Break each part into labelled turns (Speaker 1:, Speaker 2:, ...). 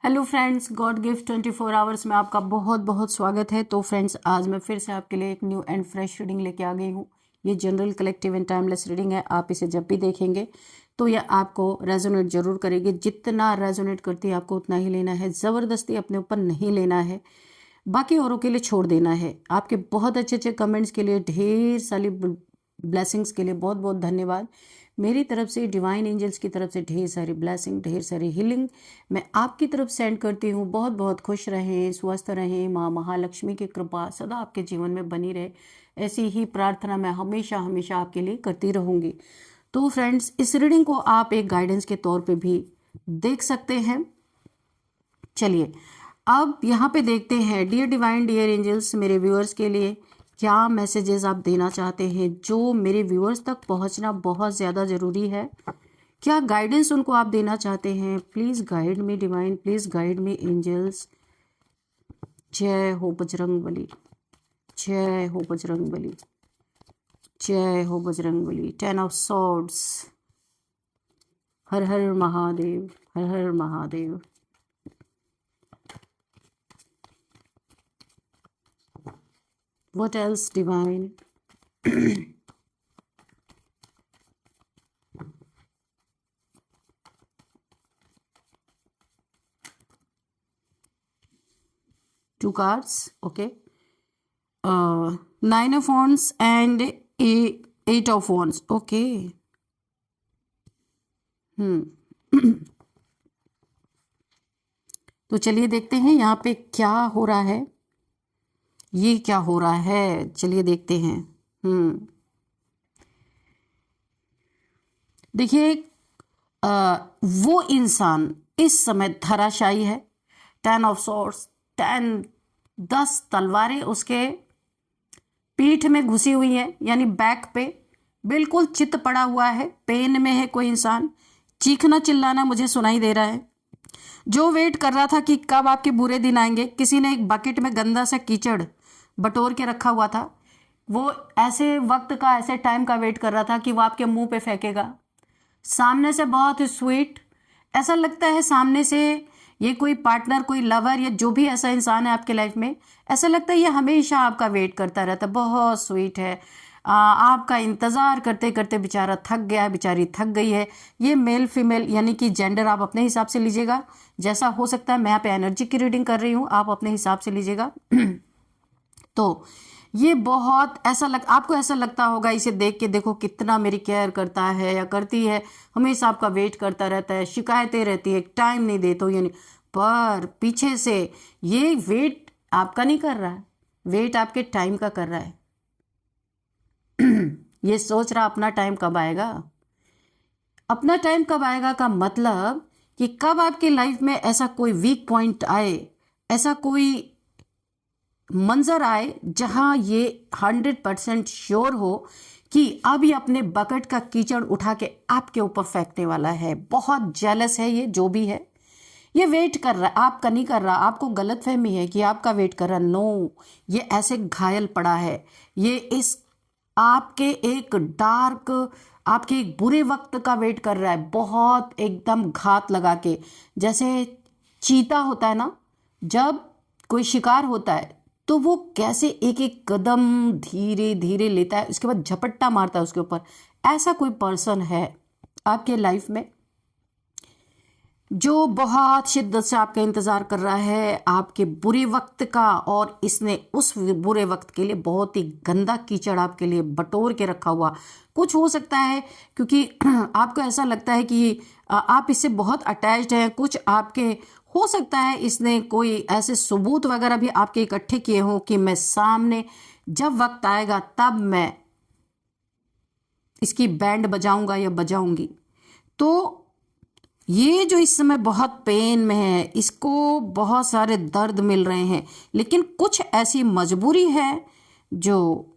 Speaker 1: Hello friends, God gift 24 hours में आपका बहुत बहुत स्वागत है। तो फ्रेंड्स, आज मैं फिर से आपके लिए एक न्यू एंड फ्रेश रीडिंग लेके आ गई हूँ। ये general, collective and timeless reading है। आप इसे जब भी देखेंगे तो यह आपको रेजोनेट जरूर करेगी। जितना रेजोनेट करती है आपको उतना ही लेना है, ज़बरदस्ती अपने ऊपर नहीं लेना है, बाकी औरों के लिए छोड़ देना है। आपके बहुत अच्छे अच्छे कमेंट्स के लिए, ढेर सारी ब्लेसिंग्स के लिए बहुत बहुत धन्यवाद। मेरी तरफ से, डिवाइन एंजल्स की तरफ से ढेर सारी ब्लेसिंग, ढेर सारी हीलिंग मैं आपकी तरफ सेंड करती हूँ। बहुत बहुत खुश रहें, स्वस्थ रहें, माँ महालक्ष्मी की कृपा सदा आपके जीवन में बनी रहे, ऐसी ही प्रार्थना मैं हमेशा हमेशा आपके लिए करती रहूँगी। तो फ्रेंड्स, इस रीडिंग को आप एक गाइडेंस के तौर पे भी देख सकते हैं। चलिए अब यहाँ पे देखते हैं, डियर डिवाइन, डियर एंजल्स, मेरे व्यूअर्स के लिए क्या मैसेजेस आप देना चाहते हैं जो मेरे व्यूअर्स तक पहुँचना बहुत ज़्यादा ज़रूरी है। क्या गाइडेंस उनको आप देना चाहते हैं? Please guide me divine, please guide me angels. जय हो बजरंग बली, जय हो बजरंग बली, जय हो Bajrang Bali. 10 of swords, her her Mahadev, her her Mahadev. What else, divine? Two cards, okay. 9 of wands and 8 of wands, okay. तो चलिए देखते हैं यहाँ पे क्या हो रहा है, ये क्या हो रहा है, चलिए देखते हैं। देखिए, वो इंसान इस समय धराशायी है। 10 ऑफ सॉर्ड्स, 10 तलवारें उसके पीठ में घुसी हुई है, यानी बैक पे बिल्कुल चित पड़ा हुआ है, पेन में है कोई इंसान। चीखना चिल्लाना मुझे सुनाई दे रहा है। जो वेट कर रहा था कि कब आपके बुरे दिन आएंगे, किसी ने एक बकेट में गंदा सा कीचड़ बटोर के रखा हुआ था, वो ऐसे वक्त का, ऐसे टाइम का वेट कर रहा था कि वो आपके मुंह पे फेंकेगा। सामने से बहुत ही स्वीट, ऐसा लगता है सामने से ये कोई पार्टनर, कोई लवर या जो भी ऐसा इंसान है आपके लाइफ में, ऐसा लगता है ये हमेशा आपका वेट करता रहता है, बहुत स्वीट है। आपका इंतज़ार करते करते बेचारा थक गया है, बेचारी थक गई है। ये मेल फीमेल यानी कि जेंडर आप अपने हिसाब से लीजिएगा, जैसा हो सकता है। मैं यहाँ पे एनर्जी की रीडिंग कर रही हूँ, आप अपने हिसाब से लीजिएगा। तो ये बहुत आपको ऐसा लगता होगा इसे देख के, देखो कितना मेरी केयर करता है या करती है, हमेशा आपका वेट करता रहता है, शिकायतें रहती है, टाइम नहीं देते हो, यानी पर पीछे से ये वेट आपका नहीं कर रहा है, वेट आपके टाइम का कर रहा है। ये सोच रहा अपना टाइम कब आएगा। अपना टाइम कब आएगा का मतलब कि कब आपकी लाइफ में ऐसा कोई वीक पॉइंट आए, ऐसा कोई मंजर आए जहां ये 100% श्योर हो कि अब ये अपने बकेट का कीचड़ उठा के आपके ऊपर फेंकने वाला है। बहुत जेलस है ये, जो भी है ये वेट कर रहा है, आपका नहीं कर रहा। आपको गलतफहमी है कि आपका वेट कर रहा, नो, ये ऐसे घायल पड़ा है। ये इस आपके एक डार्क, आपके एक बुरे वक्त का वेट कर रहा है, बहुत एकदम घात लगा के। जैसे चीता होता है ना, जब कोई शिकार होता है तो वो कैसे एक एक कदम धीरे धीरे लेता है, उसके बाद झपट्टा मारता है उसके ऊपर। ऐसा कोई पर्सन है आपके लाइफ में जो बहुत शिद्दत से आपका इंतज़ार कर रहा है आपके बुरे वक्त का, और इसने उस बुरे वक्त के लिए बहुत ही गंदा कीचड़ आपके लिए बटोर के रखा हुआ कुछ हो सकता है। क्योंकि आपको ऐसा लगता है कि आप इससे बहुत अटैच्ड हैं, कुछ आपके हो सकता है इसने कोई ऐसे सबूत वगैरह भी आपके इकट्ठे किए हों कि मैं सामने जब वक्त आएगा तब मैं इसकी बैंड बजाऊंगा या बजाऊंगी। तो ये जो इस समय बहुत पेन में है, इसको बहुत सारे दर्द मिल रहे हैं, लेकिन कुछ ऐसी मजबूरी है जो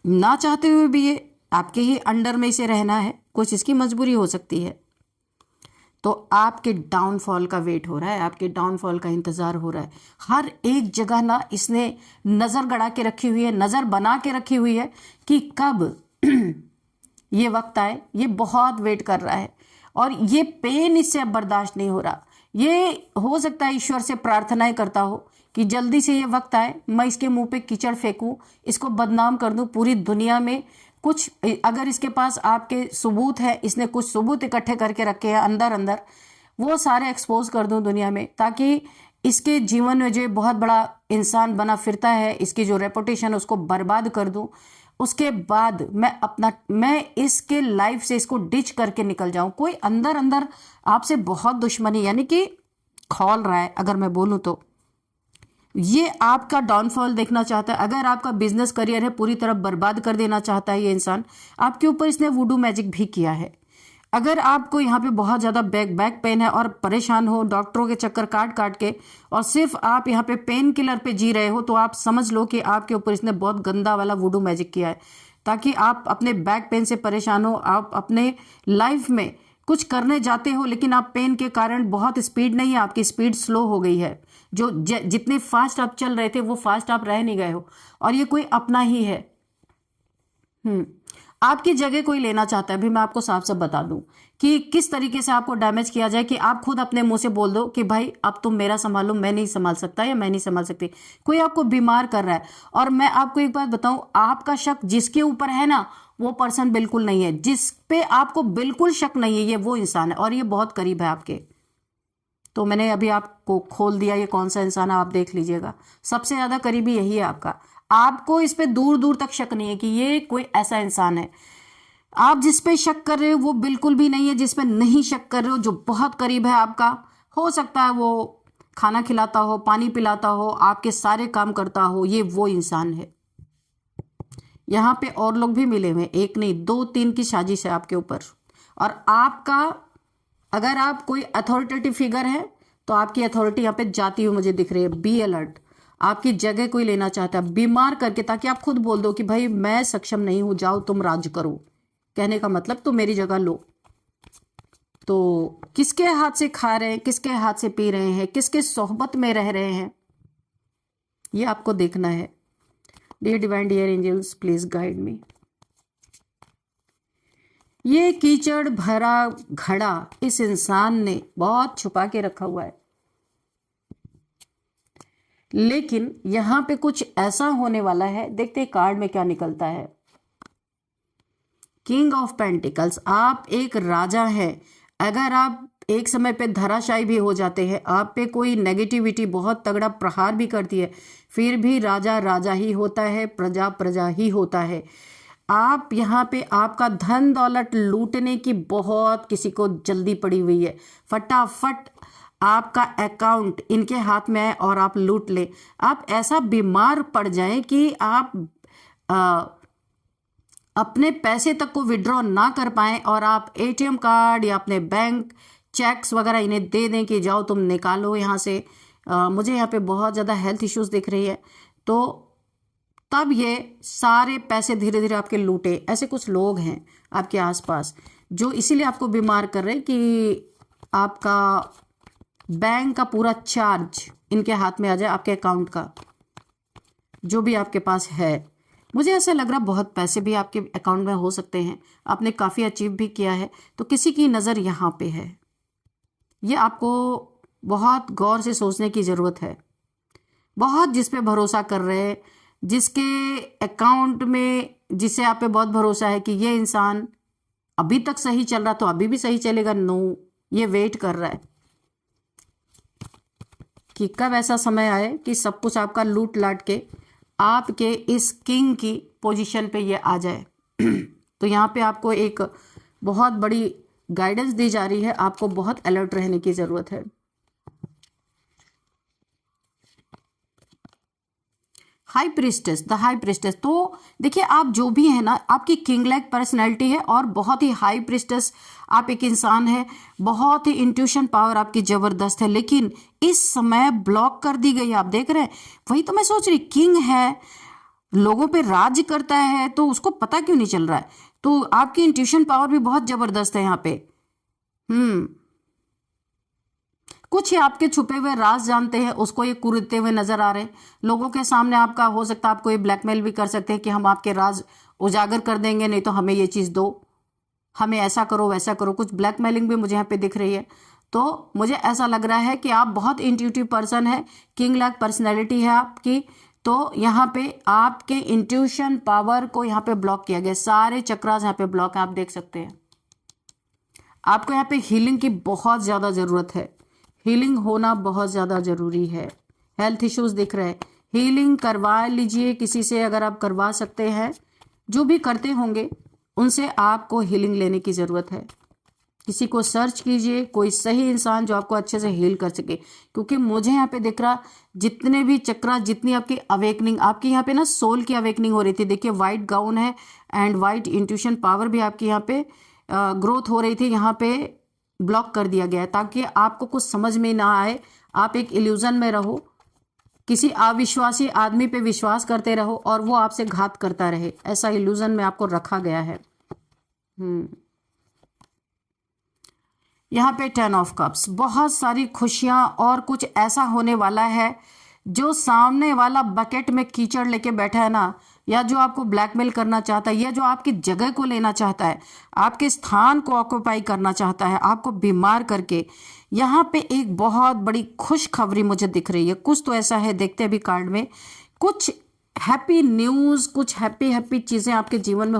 Speaker 1: ना चाहते हुए भी ये आपके ही अंडर में इसे रहना है, कुछ इसकी मजबूरी हो सकती है। तो आपके डाउनफॉल का वेट हो रहा है, आपके डाउनफॉल का इंतज़ार हो रहा है। हर एक जगह ना इसने नज़र गड़ा के रखी हुई है, नज़र बना के रखी हुई है कि कब ये वक्त आए। ये बहुत वेट कर रहा है और ये पेन इससे अब बर्दाश्त नहीं हो रहा। ये हो सकता है ईश्वर से प्रार्थनाएं करता हो कि जल्दी से ये वक्त आए, मैं इसके मुंह पे कीचड़ फेंकूं, इसको बदनाम कर दूं पूरी दुनिया में। कुछ अगर इसके पास आपके सबूत है, इसने कुछ सबूत इकट्ठे करके रखे हैं अंदर अंदर, वो सारे एक्सपोज कर दूं दुनिया में, ताकि इसके जीवन में जो बहुत बड़ा इंसान बना फिरता है, इसकी जो रेपुटेशन है उसको बर्बाद कर दूं। उसके बाद मैं इसके लाइफ से इसको डिच करके निकल जाऊं। कोई अंदर अंदर आपसे बहुत दुश्मनी यानी कि खौल रहा है, अगर मैं बोलूं तो ये आपका डाउनफॉल देखना चाहता है। अगर आपका बिजनेस करियर है पूरी तरह बर्बाद कर देना चाहता है ये इंसान, आपके ऊपर इसने वुडू मैजिक भी किया है। अगर आपको यहाँ पे बहुत ज़्यादा बैक पेन है और परेशान हो डॉक्टरों के चक्कर काट काट के, और सिर्फ आप यहाँ पे पेन किलर पे जी रहे हो, तो आप समझ लो कि आपके ऊपर इसने बहुत गंदा वाला वुडू मैजिक किया है, ताकि आप अपने बैक पेन से परेशान हो। आप अपने लाइफ में कुछ करने जाते हो लेकिन आप पेन के कारण बहुत स्पीड नहीं है, आपकी स्पीड स्लो हो गई है। जो जितने फास्ट आप चल रहे थे वो फास्ट आप रह नहीं गए हो, और ये कोई अपना ही है। आपकी जगह कोई लेना चाहता है। अभी मैं आपको साफ साफ बता दूं कि किस तरीके से आपको डैमेज किया जाए कि आप खुद अपने मुंह से बोल दो कि भाई अब तुम मेरा संभालो, मैं नहीं संभाल सकता या मैं नहीं संभाल सकती। कोई आपको बीमार कर रहा है, और मैं आपको एक बात बताऊं, आपका शक जिसके ऊपर है ना, वो पर्सन बिल्कुल नहीं है। जिस पे आपको बिल्कुल शक नहीं है, ये वो इंसान है, और ये बहुत करीब है आपके। तो मैंने अभी आपको खोल दिया ये कौन सा इंसान है, आप देख लीजिएगा। सबसे ज्यादा करीबी यही है आपका। आपको इस पे दूर दूर तक शक नहीं है कि ये कोई ऐसा इंसान है। आप जिस पे शक कर रहे हो वो बिल्कुल भी नहीं है जिस पे नहीं शक कर रहे हो, जो बहुत करीब है आपका। हो सकता है वो खाना खिलाता हो, पानी पिलाता हो, आपके सारे काम करता हो, ये वो इंसान है। यहाँ पे और लोग भी मिले हुए, एक नहीं 2-3 की साजिश है आपके ऊपर। और आपका अगर आप कोई अथॉरिटेटिव फिगर है तो आपकी अथॉरिटी यहाँ पे जाती हुई मुझे दिख रही है। Be alert. आपकी जगह कोई लेना चाहता है बीमार करके, ताकि आप खुद बोल दो कि भाई मैं सक्षम नहीं हूं, जाओ तुम राज करो। कहने का मतलब तो मेरी जगह लो। तो किसके हाथ से खा रहे हैं, किसके हाथ से पी रहे हैं, किसके सोहबत में रह रहे हैं, ये आपको देखना है। Dear divine dear angels please guide me. ये कीचड़ भरा घड़ा इस इंसान ने बहुत छुपा के रखा हुआ है, लेकिन यहां पे कुछ ऐसा होने वाला है। देखते कार्ड में क्या निकलता है। King of pentacles. आप एक राजा हैं। अगर आप एक समय पे धराशायी भी हो जाते हैं, आप पे कोई नेगेटिविटी बहुत तगड़ा प्रहार भी करती है, फिर भी राजा राजा ही होता है, प्रजा प्रजा ही होता है। आप यहाँ पे आपका धन दौलत लूटने की बहुत किसी को जल्दी पड़ी हुई है। फटाफट आपका अकाउंट इनके हाथ में है और आप लूट ले। आप ऐसा बीमार पड़ जाएं कि आप अपने पैसे तक को विड्रॉ ना कर पाएं, और आप एटीएम कार्ड या अपने बैंक चेक्स वगैरह इन्हें दे दें कि जाओ तुम निकालो यहाँ से। मुझे यहाँ पे बहुत ज़्यादा हेल्थ इश्यूज दिख रही है, तो तब ये सारे पैसे धीरे धीरे आपके लूटे। ऐसे कुछ लोग हैं आपके आसपास जो इसीलिए आपको बीमार कर रहे हैं कि आपका बैंक का पूरा चार्ज इनके हाथ में आ जाए, आपके अकाउंट का जो भी आपके पास है। मुझे ऐसा लग रहा बहुत पैसे भी आपके अकाउंट में हो सकते हैं, आपने काफ़ी अचीव भी किया है, तो किसी की नज़र यहाँ पे है। ये आपको बहुत गौर से सोचने की ज़रूरत है। बहुत जिस पे भरोसा कर रहे हैं, जिसके अकाउंट में जिसे आप पे बहुत भरोसा है कि ये इंसान अभी तक सही चल रहा तो अभी भी सही चलेगा, नो, ये वेट कर रहा है कि कब ऐसा समय आए कि सब कुछ आपका लूट लाट के आपके इस किंग की पोजीशन पे ये आ जाए। तो यहाँ पे आपको एक बहुत बड़ी गाइडेंस दी जा रही है, आपको बहुत अलर्ट रहने की ज़रूरत है। High priestess, the high priestess. तो देखिए आप जो भी है ना, आपकी किंग लाइक पर्सनैलिटी है और बहुत ही हाई प्रिस्टेस आप एक इंसान है, बहुत ही इंट्यूशन पावर आपकी जबरदस्त है, लेकिन इस समय ब्लॉक कर दी गई। आप देख रहे हैं, वही तो मैं सोच रही, किंग है, लोगों पे राज करता है, तो उसको पता क्यों नहीं चल रहा है। तो आपकी इंट्यूशन पावर भी बहुत जबरदस्त है यहाँ पे। कुछ ही आपके छुपे हुए राज जानते हैं, उसको ये कुरते हुए नजर आ रहे हैं लोगों के सामने। आपका हो सकता है आपको ये ब्लैकमेल भी कर सकते हैं कि हम आपके राज उजागर कर देंगे, नहीं तो हमें ये चीज़ दो, हमें ऐसा करो वैसा करो। कुछ ब्लैकमेलिंग भी मुझे यहाँ पे दिख रही है। तो मुझे ऐसा लग रहा है कि आप बहुत इंट्यूटिव पर्सन है, किंग लाइक पर्सनैलिटी है आपकी। तो यहाँ पे आपके इंट्यूशन पावर को यहाँ पे ब्लॉक किया गया, सारे चक्रास यहाँ पे ब्लॉक है, आप देख सकते हैं। आपको यहाँ पे हीलिंग की बहुत ज़्यादा ज़रूरत है, हीलिंग होना बहुत ज़्यादा ज़रूरी है। हेल्थ इश्यूज दिख रहे हैं, हीलिंग करवा लीजिए किसी से, अगर आप करवा सकते हैं, जो भी करते होंगे उनसे आपको हीलिंग लेने की ज़रूरत है। किसी को सर्च कीजिए, कोई सही इंसान जो आपको अच्छे से हील कर सके, क्योंकि मुझे यहाँ पे दिख रहा जितने भी चक्रा, जितनी आपकी अवेकनिंग, आपकी यहाँ पे ना सोल की अवेकनिंग हो रही थी। देखिए वाइट गाउन है एंड वाइट इंट्यूशन पावर भी आपकी यहाँ पे ग्रोथ हो रही थी, यहाँ पे ब्लॉक कर दिया गया है ताकि आपको कुछ समझ में ना आए, आप एक इल्यूजन में रहो, किसी अविश्वासी आदमी पे विश्वास करते रहो और वो आपसे घात करता रहे, ऐसा इल्यूजन में आपको रखा गया है। यहाँ पे 10 ऑफ कप्स, बहुत सारी खुशियां और कुछ ऐसा होने वाला है। जो सामने वाला बकेट में कीचड़ लेके बैठा है ना, या जो आपको ब्लैकमेल करना चाहता है, या जो आपकी जगह को लेना चाहता है, आपके स्थान को ऑक्यूपाई करना चाहता है, आपको बीमार करके, यहाँ पे एक बहुत बड़ी खुशखबरी मुझे दिख रही है। कुछ तो ऐसा है, देखते हैं अभी कार्ड में, कुछ हैप्पी न्यूज़, कुछ हैप्पी चीज़ें आपके जीवन में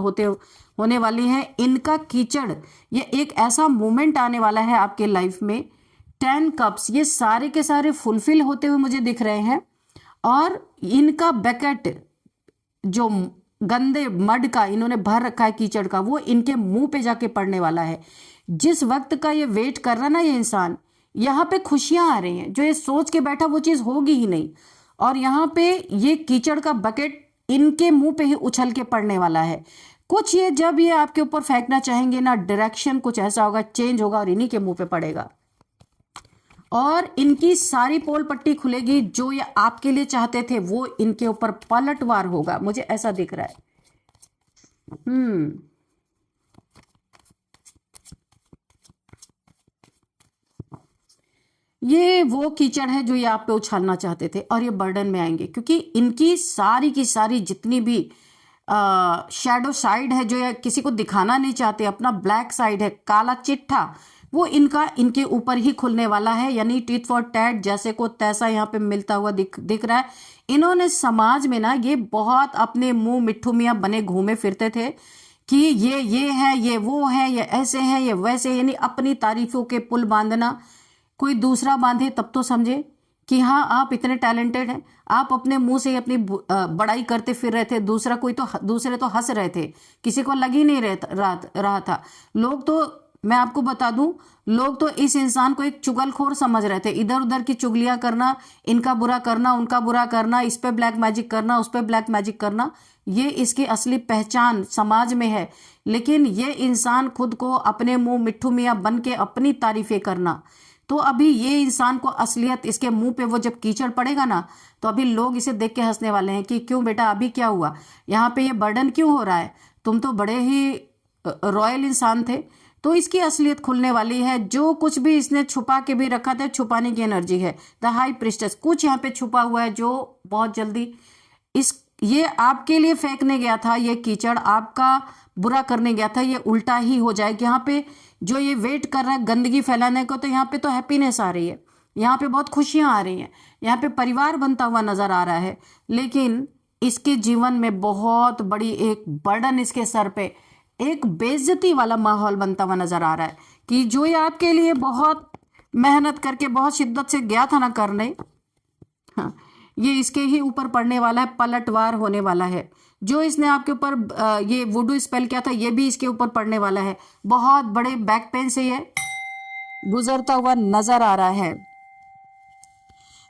Speaker 1: होने वाली हैं। इनका कीचड़, ये एक ऐसा मोमेंट आने वाला है आपके लाइफ में। 10 कप्स, ये सारे के सारे फुलफिल होते हुए मुझे दिख रहे हैं, और इनका बकेट जो गंदे मड का इन्होंने भर रखा है, कीचड़ का, वो इनके मुंह पे जाके पड़ने वाला है। जिस वक्त का ये वेट कर रहा ना ये इंसान, यहाँ पे खुशियां आ रही हैं। जो ये सोच के बैठा वो चीज होगी ही नहीं, और यहाँ पे ये कीचड़ का बकेट इनके मुंह पे ही उछल के पड़ने वाला है। कुछ ये जब ये आपके ऊपर फेंकना चाहेंगे ना, डायरेक्शन कुछ ऐसा होगा, चेंज होगा और इन्हीं के मुंह पे पड़ेगा, और इनकी सारी पोल पट्टी खुलेगी। जो ये आपके लिए चाहते थे वो इनके ऊपर पलटवार होगा, मुझे ऐसा दिख रहा है। ये वो कीचड़ है जो ये आप पे उछालना चाहते थे, और ये बर्डन में आएंगे, क्योंकि इनकी सारी की सारी जितनी भी शैडो साइड है, जो ये किसी को दिखाना नहीं चाहते, अपना ब्लैक साइड है, काला चिट्ठा, वो इनके ऊपर ही खुलने वाला है। यानी टीथ फॉर टैट, जैसे को तैसा यहाँ पे मिलता हुआ दिख रहा है। इन्होंने समाज में ना ये बहुत अपने मुंह मिट्ठू मियाँ बने घूमे फिरते थे कि ये है, ये वो है, ये ऐसे है, ये वैसे, यानी अपनी तारीफों के पुल बांधना। कोई दूसरा बांधे तब तो समझे कि हाँ आप इतने टैलेंटेड हैं। आप अपने मुंह से अपनी बड़ाई करते फिर रहे थे, दूसरे तो हंस रहे थे, किसी को लग ही नहीं रहा था। लोग तो, मैं आपको बता दूं, लोग तो इस इंसान को एक चुगलखोर समझ रहे थे। इधर उधर की चुगलियां करना, इनका बुरा करना, उनका बुरा करना, इस पे ब्लैक मैजिक करना, उस पे ब्लैक मैजिक करना, ये इसकी असली पहचान समाज में है। लेकिन ये इंसान खुद को अपने मुंह मिट्ठू मियाँ बन के अपनी तारीफें करना, तो अभी ये इंसान को असलियत इसके मुंह पे वो जब कीचड़ पड़ेगा ना, तो अभी लोग इसे देख के हंसने वाले हैं कि क्यों बेटा, अभी क्या हुआ, यहाँ पे ये बर्डन क्यों हो रहा है, तुम तो बड़े ही रॉयल इंसान थे। तो इसकी असलियत खुलने वाली है। जो कुछ भी इसने छुपा के भी रखा था, छुपाने की एनर्जी है। द हाई प्रिस्टेस, कुछ यहाँ पे छुपा हुआ है जो बहुत जल्दी ये आपके लिए फेंकने गया था, ये कीचड़ आपका बुरा करने गया था, ये उल्टा ही हो जाएगा। यहाँ पे जो ये वेट कर रहा है गंदगी फैलाने को, तो यहाँ पे तो हैप्पीनेस आ रही है, यहाँ पे बहुत खुशियां आ रही हैं, यहाँ पे परिवार बनता हुआ नजर आ रहा है। लेकिन इसके जीवन में बहुत बड़ी एक बर्डन इसके सर पे, एक बेइज्जती वाला माहौल बनता हुआ नजर आ रहा है कि जो ये आपके लिए बहुत मेहनत करके बहुत शिद्दत से गया था ना करने, हाँ, ये इसके ही ऊपर पड़ने वाला है, पलटवार होने वाला है। जो इसने आपके ऊपर ये वुडू स्पेल किया था, ये भी इसके ऊपर पड़ने वाला है। बहुत बड़े बैक पेन से ये गुजरता हुआ नजर आ रहा है,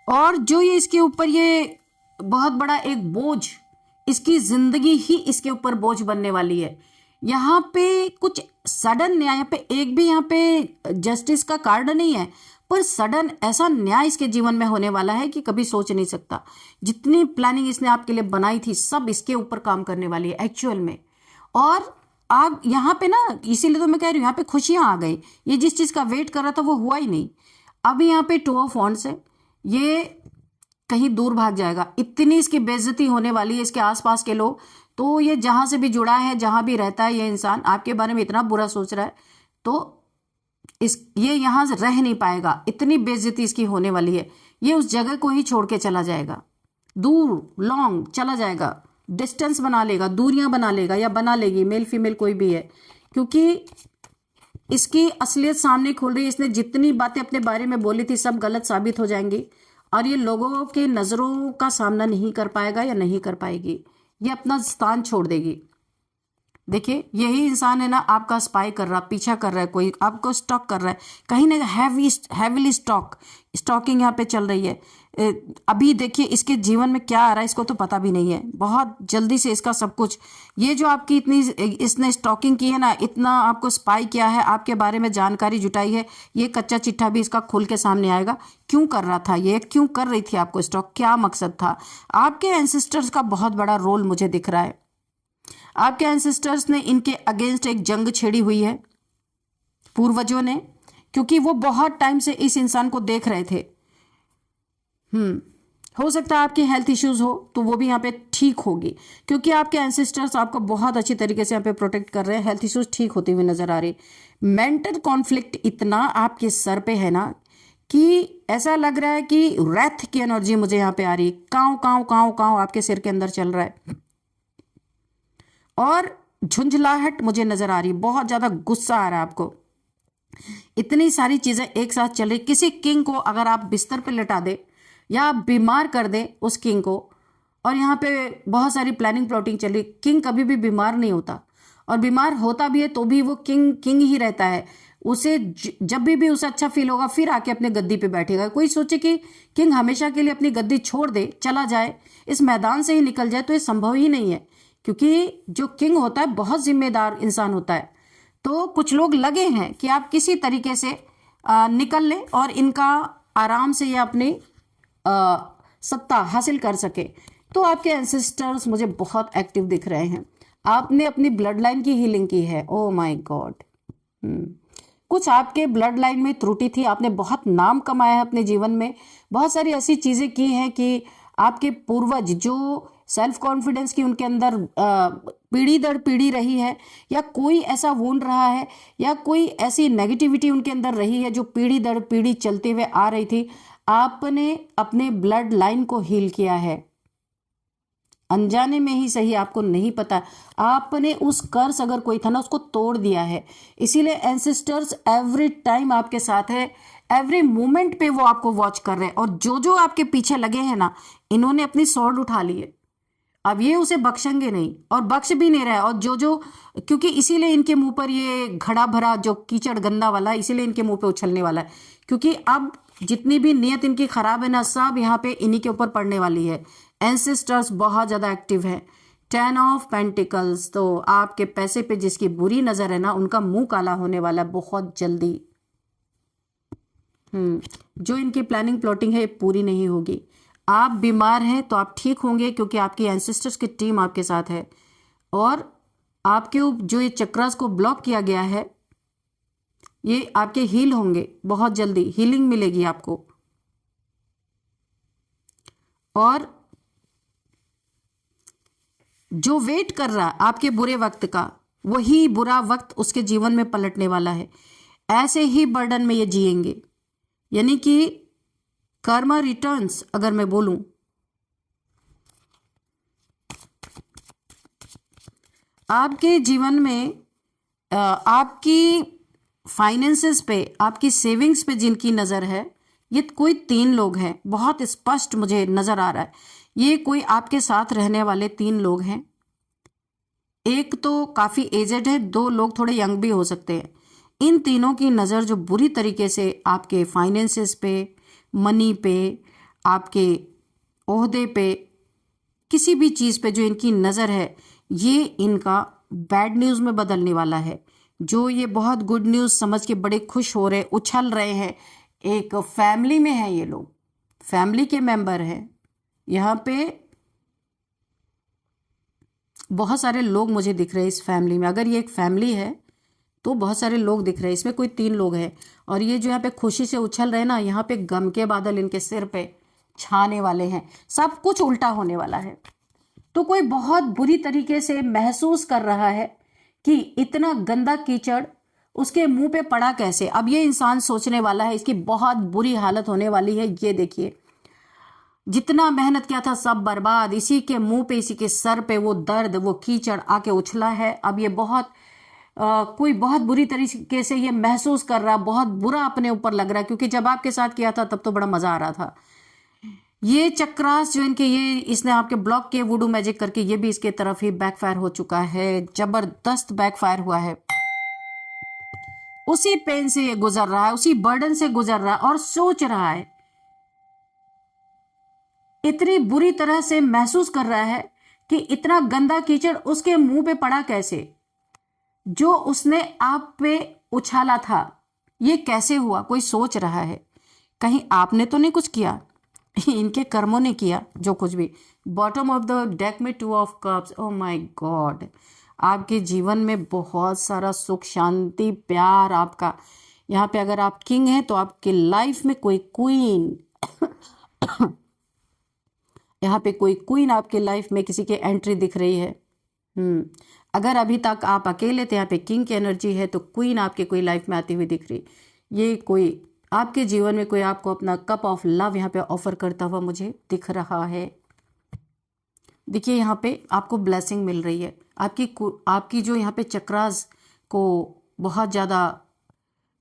Speaker 1: और जो ये इसके ऊपर ये बहुत बड़ा एक बोझ, इसकी जिंदगी ही इसके ऊपर बोझ बनने वाली है। यहाँ पे कुछ सडन न्याय, यहाँ पे एक भी यहाँ पे जस्टिस का कार्ड नहीं है, पर सडन ऐसा न्याय इसके जीवन में होने वाला है कि कभी सोच नहीं सकता। जितनी प्लानिंग इसने आपके लिए बनाई थी, सब इसके ऊपर काम करने वाली है एक्चुअल में। और आप यहाँ पे ना, इसीलिए तो मैं कह रही हूँ, यहाँ पे खुशियां आ गई। ये जिस चीज का वेट कर रहा था वो हुआ ही नहीं। अब यहाँ पे 2 ऑफ वॉन्ड्स है, ये कहीं दूर भाग जाएगा। इतनी इसकी बेइज्जती होने वाली है, इसके आसपास के लोग, तो ये जहां से भी जुड़ा है, जहां भी रहता है, ये इंसान आपके बारे में इतना बुरा सोच रहा है, तो ये यहाँ से रह नहीं पाएगा, इतनी बेइज्जती इसकी होने वाली है। ये उस जगह को ही छोड़ के चला जाएगा, दूर लॉन्ग चला जाएगा, डिस्टेंस बना लेगा, दूरियां बना लेगा या बना लेगी, मेल फीमेल कोई भी है, क्योंकि इसकी असलियत सामने खुल रही है। इसने जितनी बातें अपने बारे में बोली थी सब गलत साबित हो जाएंगी और ये लोगों के नज़रों का सामना नहीं कर पाएगा या नहीं कर पाएगी, ये अपना स्थान छोड़ देगी। देखिए यही इंसान है ना, आपका स्पाई कर रहा, पीछा कर रहा है, कोई आपको स्टॉक कर रहा है, कहीं ना हैवीली स्टॉकिंग यहाँ पे चल रही है। अभी देखिए इसके जीवन में क्या आ रहा है इसको तो पता भी नहीं है, बहुत जल्दी से इसका सब कुछ, ये जो आपकी इतनी इसने स्टॉकिंग की है ना, इतना आपको स्पाई किया है, आपके बारे में जानकारी जुटाई है, ये कच्चा चिट्ठा भी इसका खुल के सामने आएगा। क्यों कर रहा था ये, क्यों कर रही थी आपको स्टॉक, क्या मकसद था? आपके एंसेस्टर्स का बहुत बड़ा रोल मुझे दिख रहा है। आपके एंसेस्टर्स ने इनके अगेंस्ट एक जंग छेड़ी हुई है, पूर्वजों ने, क्योंकि वो बहुत टाइम से इस इंसान को देख रहे थे। हो सकता है आपकी हेल्थ इश्यूज हो तो वो भी यहाँ पे ठीक होगी, क्योंकि आपके एंसेस्टर्स आपको बहुत अच्छी तरीके से यहाँ पे प्रोटेक्ट कर रहे हैं, हेल्थ इश्यूज ठीक होती हुई नजर आ रही। मेंटल कॉन्फ्लिक्ट इतना आपके सर पे है ना कि ऐसा लग रहा है कि रैथ की एनर्जी मुझे यहाँ पे आ रही है, कांव कांव कांव कांव आपके सिर के अंदर चल रहा है और झुंझलाहट मुझे नजर आ रही, बहुत ज्यादा गुस्सा आ रहा है आपको। इतनी सारी चीजें एक साथ चल रही। किसी किंग को अगर आप बिस्तर पे लेटा दे या आप बीमार कर दे उस किंग को, और यहाँ पे बहुत सारी प्लानिंग प्लॉटिंग चल रही। किंग कभी भी बीमार नहीं होता, और बीमार होता भी है तो भी वो किंग किंग ही रहता है। उसे जब भी उसे अच्छा फील होगा फिर आके अपने गद्दी पे बैठेगा। कोई सोचे कि किंग हमेशा के लिए अपनी गद्दी छोड़ दे, चला जाए, इस मैदान से ही निकल जाए, तो ये संभव ही नहीं है, क्योंकि जो किंग होता है बहुत जिम्मेदार इंसान होता है। तो कुछ लोग लगे हैं कि आप किसी तरीके से निकल लें और इनका आराम से ये अपनी सत्ता हासिल कर सके। तो आपके एंसेस्टर्स मुझे बहुत एक्टिव दिख रहे हैं। आपने अपनी ब्लड लाइन की हीलिंग की है। ओह माय गॉड, कुछ आपके ब्लड लाइन में त्रुटि थी, आपने बहुत नाम कमाया है अपने जीवन में, बहुत सारी ऐसी चीजें की हैं कि आपके पूर्वज जो सेल्फ कॉन्फिडेंस की उनके अंदर पीढ़ी दर पीढ़ी रही है, या कोई ऐसा वुंड रहा है, या कोई ऐसी नेगेटिविटी उनके अंदर रही है जो पीढ़ी दर पीढ़ी चलते हुए आ रही थी, आपने अपने ब्लड लाइन को हील किया है। अनजाने में ही सही, आपको नहीं पता, आपने उस कर्स अगर कोई था ना उसको तोड़ दिया है। इसीलिए एंसेस्टर्स एवरी टाइम आपके साथ है, एवरी मोमेंट पे वो आपको वॉच कर रहे हैं। और जो जो आपके पीछे लगे हैं ना, इन्होंने अपनी स्वॉर्ड उठा ली है, अब ये उसे बख्शेंगे नहीं और बख्श भी नहीं रहे। और जो क्योंकि इसीलिए इनके मुंह पर ये घड़ा भरा जो कीचड़ गंदा वाला, इसीलिए इनके मुंह पे उछलने वाला है, क्योंकि अब जितनी भी नियत इनकी खराब है ना, सब यहाँ पे इन्हीं के ऊपर पड़ने वाली है। एंसेस्टर्स बहुत ज्यादा एक्टिव है। 10 ऑफ पेंटिकल्स, तो आपके पैसे पे जिसकी बुरी नजर है ना, उनका मुंह काला होने वाला है बहुत जल्दी। जो इनकी प्लानिंग प्लॉटिंग है पूरी नहीं होगी। आप बीमार हैं तो आप ठीक होंगे, क्योंकि आपकी एंसेस्टर्स की टीम आपके साथ है। और आपके जो ये चक्रास को ब्लॉक किया गया है, ये आपके हील होंगे बहुत जल्दी, हीलिंग मिलेगी आपको। और जो वेट कर रहा आपके बुरे वक्त का, वही बुरा वक्त उसके जीवन में पलटने वाला है। ऐसे ही बर्डन में ये जिएंगे, यानी कि कर्मा रिटर्न्स। अगर मैं बोलूं, आपके जीवन में आपकी फाइनेंसेस पे, आपकी सेविंग्स पे जिनकी नजर है, ये कोई 3 लोग हैं, बहुत स्पष्ट मुझे नजर आ रहा है। ये कोई आपके साथ रहने वाले 3 लोग हैं। एक तो काफी एजेड है, 2 लोग थोड़े यंग भी हो सकते हैं। इन तीनों की नजर जो बुरी तरीके से आपके फाइनेंसेस पे, मनी पे, आपके ओहदे पे, किसी भी चीज पे जो इनकी नजर है, ये इनका बैड न्यूज में बदलने वाला है। जो ये बहुत गुड न्यूज समझ के बड़े खुश हो रहे, उछल रहे हैं। एक फैमिली में है ये लोग, फैमिली के मेंबर हैं। यहाँ पे बहुत सारे लोग मुझे दिख रहे हैं इस फैमिली में। अगर ये एक फैमिली है तो बहुत सारे लोग दिख रहे हैं इसमें, कोई 3 लोग हैं। और ये जो यहाँ पे खुशी से उछल रहे हैं ना, यहाँ पे गम के बादल इनके सिर पे छाने वाले हैं, सब कुछ उल्टा होने वाला है। तो कोई बहुत बुरी तरीके से महसूस कर रहा है कि इतना गंदा कीचड़ उसके मुंह पे पड़ा कैसे। अब ये इंसान सोचने वाला है इसकी बहुत बुरी हालत होने वाली है। ये देखिए जितना मेहनत किया था सब बर्बाद, इसी के मुंह पे, इसी के सर पे वो दर्द, वो कीचड़ आके उछला है। अब ये कोई बहुत बुरी तरीके से ये महसूस कर रहा, बहुत बुरा अपने ऊपर लग रहा, क्योंकि जब आपके साथ किया था तब तो बड़ा मजा आ रहा था। ये चक्रास जो इनके, ये इसने आपके ब्लॉक किए वुडू मैजिक करके, ये भी इसके तरफ ही बैकफायर हो चुका है, जबरदस्त बैकफायर हुआ है। उसी पेन से ये गुजर रहा है, उसी बर्डन से गुजर रहा है और सोच रहा है, इतनी बुरी तरह से महसूस कर रहा है कि इतना गंदा कीचड़ उसके मुंह पे पड़ा कैसे, जो उसने आप पे उछाला था, ये कैसे हुआ। कोई सोच रहा है कहीं आपने तो नहीं कुछ किया, इनके कर्मों ने किया जो कुछ भी। बॉटम ऑफ द डेक में 2 of cups. Oh my God, आपके जीवन में बहुत सारा सुख शांति प्यार आपका। यहाँ पे अगर आप किंग हैं तो आपके लाइफ में कोई क्वीन यहाँ पे कोई क्वीन आपके लाइफ में किसी के एंट्री दिख रही है। अगर अभी तक आप अकेले थे, यहाँ पे किंग की एनर्जी है, तो क्वीन आपके कोई लाइफ में आती हुई दिख रही। ये कोई आपके जीवन में कोई आपको अपना कप ऑफ लव यहाँ पे ऑफर करता हुआ मुझे दिख रहा है। देखिए यहाँ पे आपको ब्लेसिंग मिल रही है। आपकी जो यहाँ पे चक्रास को बहुत ज़्यादा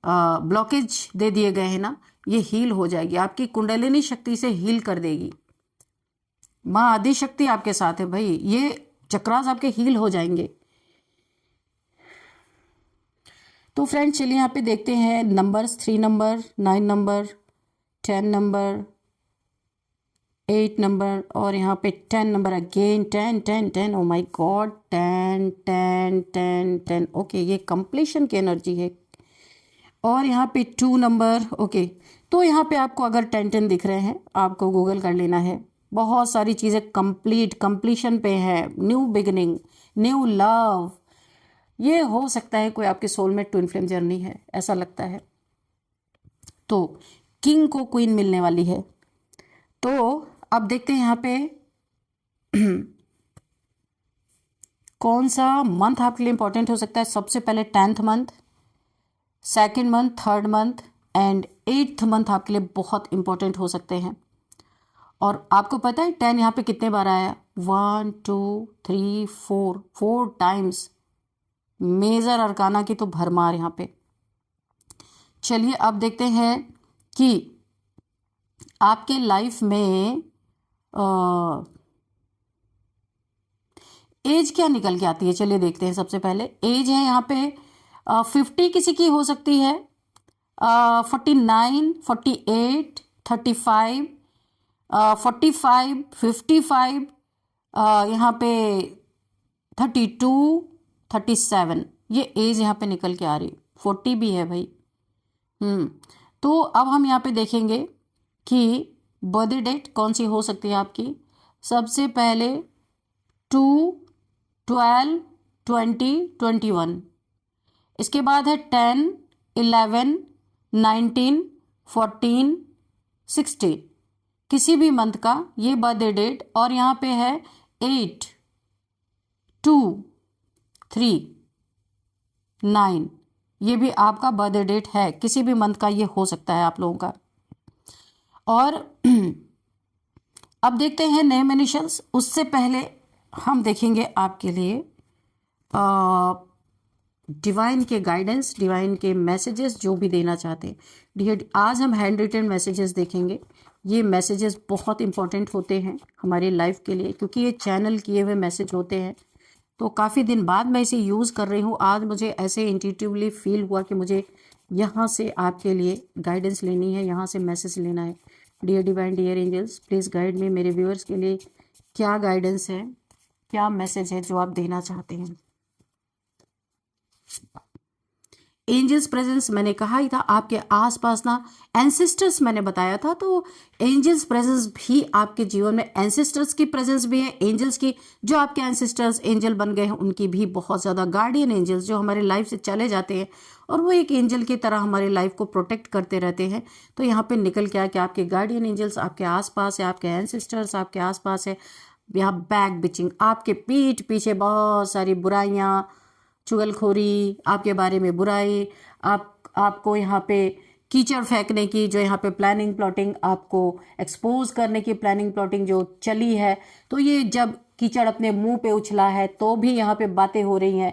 Speaker 1: ब्लॉकेज दे दिए गए हैं ना, ये हील हो जाएगी, आपकी कुंडलिनी शक्ति से हील कर देगी। माँ आदि शक्ति आपके साथ है भाई, ये चक्रास आपके हील हो जाएंगे। तो फ्रेंड्स चलिए यहाँ पे देखते हैं numbers. 3 number, 9 number, 10 number, 8 number और यहाँ पे 10 number again. 10 10 10, oh my God, 10 10 10 10। Okay, ये कंप्लीशन की एनर्जी है। और यहाँ पे 2 नंबर। ओके, तो यहाँ पे आपको अगर 10 10 दिख रहे हैं, आपको गूगल कर लेना है। बहुत सारी चीज़ें कंप्लीशन पे है। न्यू बिगिनिंग, न्यू लव, ये हो सकता है कोई आपके सोलमेट ट्विन फ्लेम जर्नी है, ऐसा लगता है। तो किंग को क्वीन मिलने वाली है। तो अब देखते हैं यहाँ पे कौन सा मंथ आपके लिए इंपॉर्टेंट हो सकता है। सबसे पहले 10th month, 2nd month, 3rd month and 8th month आपके लिए बहुत इंपॉर्टेंट हो सकते हैं। और आपको पता है 10 यहाँ पे कितने बार आया, 1 2 3 4 टाइम्स। मेजर अरकाना की तो भरमार यहाँ पे। चलिए अब देखते हैं कि आपके लाइफ में एज क्या निकल के आती है। चलिए देखते हैं। सबसे पहले एज है यहाँ पे 50 किसी की हो सकती है, 49, 48, 35, 45, 55, यहाँ पे 32, 37, ये एज यहाँ पे निकल के आ रही। 40 भी है भाई। तो अब हम यहाँ पे देखेंगे कि बर्थडे डेट कौन सी हो सकती है आपकी। सबसे पहले 2, 12, 20, 21। इसके बाद है 10, 11, 19, 14, 16, किसी भी मंथ का ये बर्थडे डेट। और यहाँ पे है 8, 2, 3, 9, ये भी आपका बर्थडे डेट है, किसी भी मंथ का ये हो सकता है आप लोगों का। और अब देखते हैं नेम इनिशियल्स। उससे पहले हम देखेंगे आपके लिए डिवाइन के गाइडेंस, डिवाइन के मैसेजेस जो भी देना चाहते हैं। आज हम हैंड रिटन मैसेजेस देखेंगे। ये मैसेजेस बहुत इंपॉर्टेंट होते हैं हमारी लाइफ के लिए, क्योंकि ये चैनल किए हुए मैसेज होते हैं। तो काफ़ी दिन बाद मैं इसे यूज़ कर रही हूँ। आज मुझे ऐसे इंट्यूटिवली फील हुआ कि मुझे यहाँ से आपके लिए गाइडेंस लेनी है, यहाँ से मैसेज लेना है। Dear divine, dear angels, please guide me. मेरे व्यूअर्स के लिए क्या गाइडेंस है, क्या मैसेज है जो आप देना चाहते हैं। एंजल्स प्रेजेंस मैंने कहा ही था आपके आसपास ना, एंसेस्टर्स मैंने बताया था। तो एंजल्स प्रेजेंस भी आपके जीवन में, एंसेस्टर्स की प्रेजेंस भी है, एंजल्स की जो आपके एंसेस्टर्स एंजल बन गए हैं उनकी भी बहुत ज़्यादा। गार्डियन एंजल्स जो हमारे लाइफ से चले जाते हैं और वो एक एंजल की तरह हमारी लाइफ को प्रोटेक्ट करते रहते हैं। तो यहाँ पे निकल के आया कि आपके गार्डियन एंजल्स आपके आसपास है, आपके एंसेस्टर्स आपके आसपास है। यहाँ बैक बिचिंग, आपके पीठ पीछे बहुत सारी बुराइयाँ, चुगलखोरी, आपके बारे में बुराई, आपको यहाँ पे कीचड़ फेंकने की जो यहाँ पे प्लानिंग प्लॉटिंग, आपको एक्सपोज करने की प्लानिंग प्लॉटिंग जो चली है, तो ये जब कीचड़ अपने मुंह पे उछला है तो भी यहाँ पे बातें हो रही हैं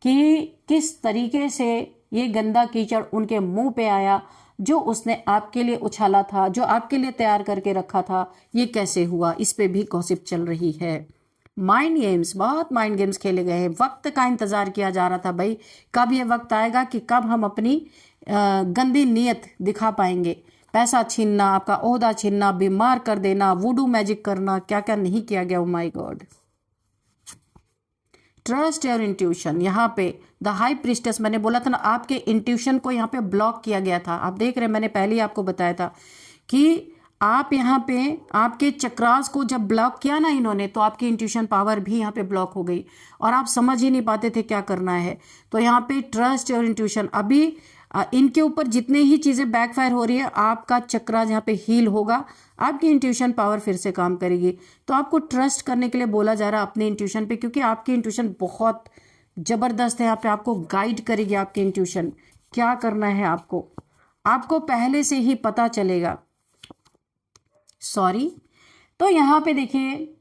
Speaker 1: कि किस तरीके से ये गंदा कीचड़ उनके मुंह पे आया, जो उसने आपके लिए उछाला था, जो आपके लिए तैयार करके रखा था, ये कैसे हुआ, इस पे भी गॉसिप चल रही है। माइंड गेम्स, बहुत माइंड गेम्स खेले गए हैं। वक्त का इंतजार किया जा रहा था भाई, कब ये वक्त आएगा कि कब हम अपनी गंदी नीयत दिखा पाएंगे। पैसा छीनना, आपका ओहदा छीनना, बीमार कर देना, वुडू मैजिक करना, क्या क्या नहीं किया गया। Oh my God. Trust your intuition, यहाँ पे द हाई प्रिस्टेस, मैंने बोला था ना, आपके इंट्यूशन को यहाँ पे ब्लॉक किया गया था। आप देख रहे हैं, मैंने पहले ही आपको बताया था कि आप यहाँ पे आपके चक्रास को जब ब्लॉक किया ना इन्होंने, तो आपकी इंट्यूशन पावर भी यहाँ पे ब्लॉक हो गई और आप समझ ही नहीं पाते थे क्या करना है। तो यहाँ पे ट्रस्ट योर इंट्यूशन, अभी इनके ऊपर जितने ही चीज़ें बैकफायर हो रही है, आपका चक्रास यहाँ पे हील होगा, आपकी इंट्यूशन पावर फिर से काम करेगी। तो आपको ट्रस्ट करने के लिए बोला जा रहा है अपने इंट्यूशन पे, क्योंकि आपकी इंट्यूशन बहुत ज़बरदस्त है। यहाँ पे आपको गाइड करेगी आपकी इंट्यूशन, क्या करना है आपको पहले से ही पता चलेगा। सॉरी, तो यहाँ पे देखिए,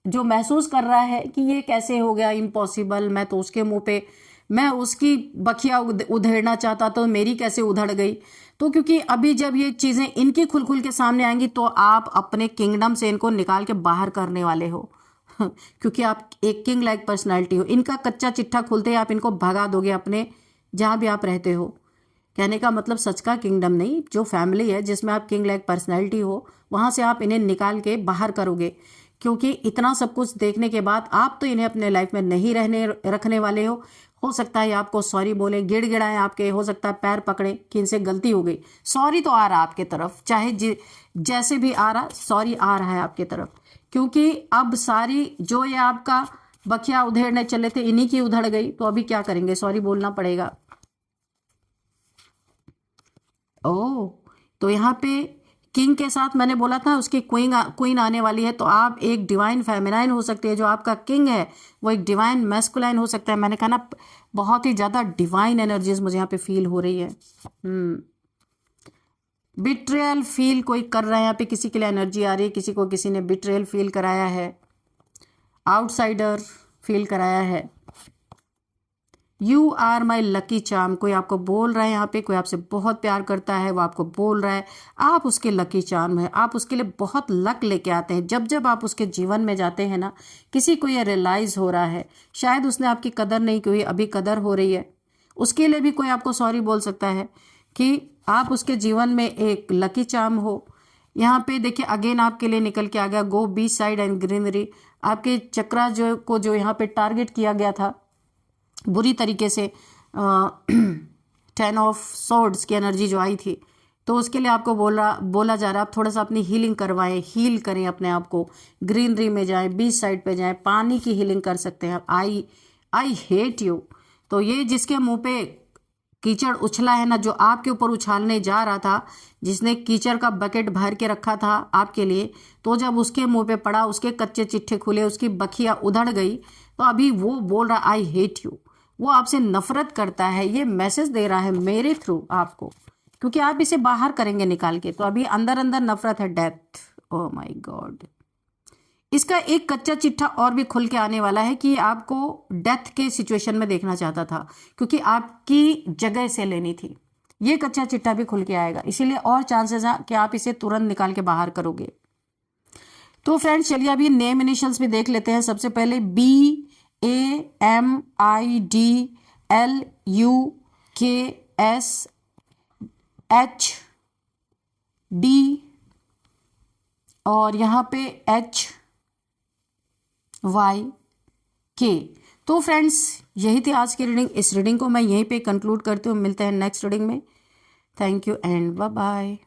Speaker 1: जो महसूस कर रहा है कि ये कैसे हो गया, इम्पॉसिबल, मैं तो उसके मुंह पे, मैं उसकी बखिया उधेड़ना चाहता तो मेरी कैसे उधड़ गई। तो क्योंकि अभी जब ये चीज़ें इनकी खुल खुल के सामने आएंगी तो आप अपने किंगडम से इनको निकाल के बाहर करने वाले हो क्योंकि आप एक किंग लाइक पर्सनैलिटी हो। इनका कच्चा चिट्ठा खुलते ही आप इनको भगा दोगे अपने जहाँ भी आप रहते हो। कहने का मतलब सच का किंगडम नहीं, जो फैमिली है जिसमें आप किंग लाइक पर्सनैलिटी हो, वहाँ से आप इन्हें निकाल के बाहर करोगे। क्योंकि इतना सब कुछ देखने के बाद आप तो इन्हें अपने लाइफ में नहीं रखने वाले हो सकता है आपको सॉरी बोले, गिड़गिड़ाएं आपके, हो सकता है पैर पकड़े कि इनसे गलती हो गई। सॉरी तो आ रहा है आपके तरफ, चाहे जैसे भी आ रहा, सॉरी आ रहा है आपके तरफ, क्योंकि अब सारी जो ये आपका बखिया उधेड़ने चले थे, इन्हीं की उधड़ गई। तो अभी क्या करेंगे, सॉरी बोलना पड़ेगा। ओह, तो यहाँ पे किंग के साथ मैंने बोला था उसकी क्वीन आने वाली है, तो आप एक डिवाइन फेमिनाइन हो सकती है, जो आपका किंग है वो एक डिवाइन मैस्कुलाइन हो सकता है। मैंने कहा ना, बहुत ही ज़्यादा डिवाइन एनर्जीज मुझे यहाँ पे फील हो रही है। बिट्रेयल फील कोई कर रहा है यहाँ पे, किसी के लिए एनर्जी आ रही है, किसी को किसी ने बिट्रेयल फील कराया है, आउटसाइडर फील कराया है। You are my lucky charm, कोई आपको बोल रहा है यहाँ पे, कोई आपसे बहुत प्यार करता है, वो आपको बोल रहा है आप उसके लकी चार्म है, आप उसके लिए बहुत लक लेके आते हैं। जब जब आप उसके जीवन में जाते हैं ना, किसी को ये रियलाइज हो रहा है, शायद उसने आपकी कदर नहीं की हुई, अभी कदर हो रही है, उसके लिए भी कोई आपको सॉरी बोल सकता है कि आप उसके जीवन में एक लकी चार्म हो। यहाँ पे देखिए अगेन आपके लिए निकल के आ गया, गो बीच साइड एंड ग्रीनरी। आपके चक्रा जो यहाँ पे टारगेट किया गया था बुरी तरीके से, 10 ऑफ सॉर्ड्स की एनर्जी जो आई थी, तो उसके लिए आपको बोला जा रहा है आप थोड़ा सा अपनी हीलिंग करवाएं, हील करें अपने आप को, ग्रीनरी में जाएं, बीच साइड पे जाएं, पानी की हीलिंग कर सकते हैं। आई हेट यू, तो ये जिसके मुंह पे कीचड़ उछला है ना, जो आपके ऊपर उछालने जा रहा था, जिसने कीचड़ का बकेट भर के रखा था आपके लिए, तो जब उसके मुंह पे पड़ा, उसके कच्चे चिट्ठे खुले, उसकी बखिया उधड़ गई, तो अभी वो बोल रहा आई हेट यू, वो आपसे नफरत करता है। ये मैसेज दे रहा है मेरे थ्रू आपको, क्योंकि आप इसे बाहर करेंगे निकाल के, तो अभी अंदर अंदर नफरत है, डेथ। Oh my God. इसका एक कच्चा चिट्ठा और भी खुल के आने वाला है कि आपको डेथ के सिचुएशन में देखना चाहता था, क्योंकि आपकी जगह से लेनी थी। ये कच्चा चिट्ठा भी खुल के आएगा, इसीलिए और चांसेस हैं कि आप इसे तुरंत निकाल के बाहर करोगे। तो फ्रेंड्स चलिए अभी नेम इनिशियल्स भी देख लेते हैं। सबसे पहले BAMIDLUKSHD और यहाँ पे HYK। तो फ्रेंड्स यही थी आज की रीडिंग। इस रीडिंग को मैं यहीं पे कंक्लूड करती हूँ। मिलते हैं नेक्स्ट रीडिंग में। Thank you and bye bye.